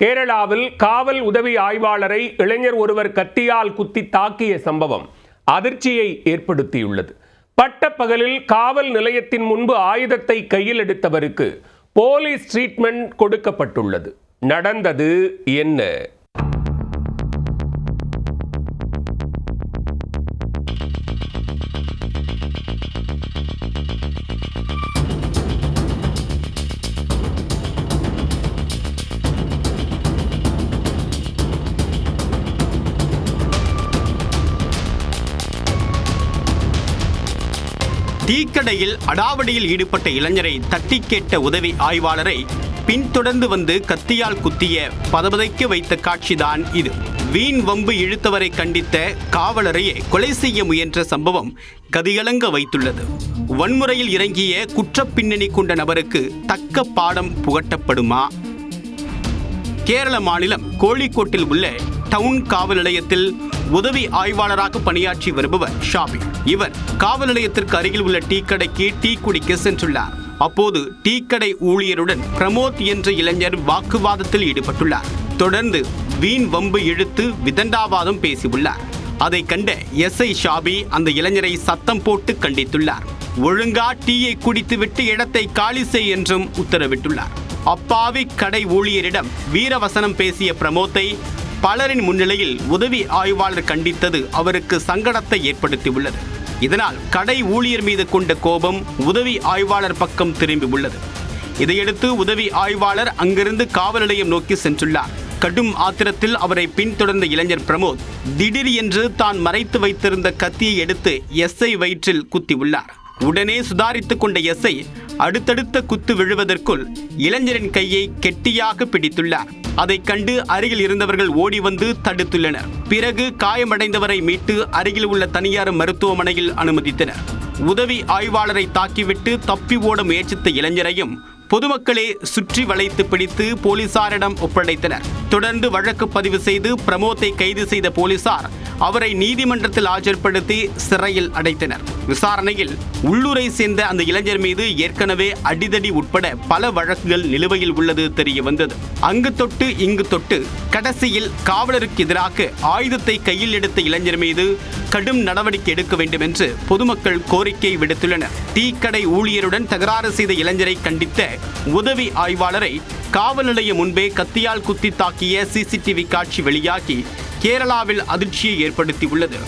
கேரளாவில் காவல் உதவி ஆய்வாளரை இளைஞர் ஒருவர் கத்தியால் குத்தி தாக்கிய சம்பவம் அதிர்ச்சியை ஏற்படுத்தியுள்ளது. பட்டப்பகலில் காவல் நிலையத்தின் முன்பு ஆயுதத்தை கையில் எடுத்தவருக்கு போலீஸ் ட்ரீட்மெண்ட் கொடுக்கப்பட்டுள்ளது. நடந்தது என்ன? டீக்கடையில் அடாவடியில் ஈடுபட்ட இளைஞரை தட்டி கேட்ட உதவி ஆய்வாளரை பின்தொடர்ந்து வந்து கத்தியால் குத்திய பதபதைக்க வைத்த காட்சிதான் இது. வீண் வம்பு இழுத்தவரை கண்டித்த காவலரையே கொலை செய்ய முயன்ற சம்பவம் கதிகலங்க வைத்துள்ளது. வன்முறையில் இறங்கிய குற்றப் பின்னணி கொண்ட நபருக்கு தக்க பாடம் புகட்டப்படுமா? கேரள மாநிலம் கோழிக்கோட்டில் உள்ள டவுன் காவல் நிலையத்தில் உதவி ஆய்வாளராக பணியாற்றி வருபவர் ஷாபி. இவர் காவல் நிலையத்திற்கு அருகில் உள்ள டீ கடைக்கு டீ குடிக்க சென்றுள்ளார். அப்போது டீ கடை ஊழியருடன் பிரமோத் என்ற இளைஞர் வாக்குவாதத்தில் ஈடுபட்டுள்ளார். தொடர்ந்து வீண் வம்பு இழுத்து விதண்டாவாதம் பேசியுள்ளார். அதை கண்ட எஸ்ஐ ஷாபி அந்த இளைஞரை சத்தம் போட்டு கண்டித்துள்ளார். ஒழுங்கா டீயை குடித்துவிட்டு இடத்தை காலி செய் என்றும் உத்தரவிட்டுள்ளார். அப்பாவி கடை ஊழியரிடம் வீரவசனம் பேசிய பிரமோத்தை பலரின் முன்னிலையில் உதவி ஆய்வாளர் கண்டித்தது அவருக்கு சங்கடத்தை ஏற்படுத்தியுள்ளது. இதனால் கடை ஊழியர் மீது கொண்ட கோபம் உதவி ஆய்வாளர் பக்கம் திரும்பியுள்ளது. இதையடுத்து உதவி ஆய்வாளர் அங்கிருந்து காவல் நிலையம் நோக்கி சென்றுள்ளார். கடும் ஆத்திரத்தில் அவரை பின்தொடர்ந்த இளைஞர் பிரமோத் திடீர் என்று தான் மறைத்து வைத்திருந்த கத்தியை எடுத்து எஸ்ஐ வயிற்றில் குத்தியுள்ளார். உடனே சுதாரித்துக் கொண்ட எஸ்ஐ அடுத்தடுத்த குத்து விழுவதற்குள் இளைஞரின் கையை கெட்டியாக பிடித்துள்ளார். அதை கண்டு அருகில் இருந்தவர்கள் ஓடி வந்து தடுத்துள்ளனர். பிறகு காயமடைந்தவரை மீட்டு அருகில் உள்ள தனியார் மருத்துவமனையில் அனுமதித்தனர். உதவி ஆய்வாளரை தாக்கிவிட்டு தப்பி ஓட முயற்சித்த இளைஞரையும் பொதுமக்களே சுற்றி வளைத்து பிடித்து போலீசாரிடம் ஒப்படைத்தனர். தொடர்ந்து வழக்கு பதிவு செய்து பிரமோத்தை கைது செய்த போலீசார் அவரை நீதிமன்றத்தில் ஆஜர்படுத்தி சிறையில் அடைத்தனர். விசாரணையில் உள்ளூரை சேர்ந்த அந்த இளைஞர் மீது ஏற்கனவே அடிதடி உட்பட பல வழக்குகள் நிலுவையில் உள்ளது தெரிய வந்தது. அங்கு தொட்டு இங்கு தொட்டு கடைசியில் காவலருக்கு எதிராக ஆயுதத்தை கையில் எடுத்த இளைஞர் மீது கடும் நடவடிக்கை எடுக்க வேண்டும் என்று பொதுமக்கள் கோரிக்கை விடுத்துள்ளனர். டீ கடை ஊழியருடன் தகராறு செய்த இளைஞரை கண்டித்த உதவி ஆய்வாளரை காவல் நிலையம் முன்பே கத்தியால் குத்தி தாக்கிய சிசிடிவி காட்சி வெளியாகி கேரளாவில் அதிர்ச்சியை ஏற்படுத்தியுள்ளது.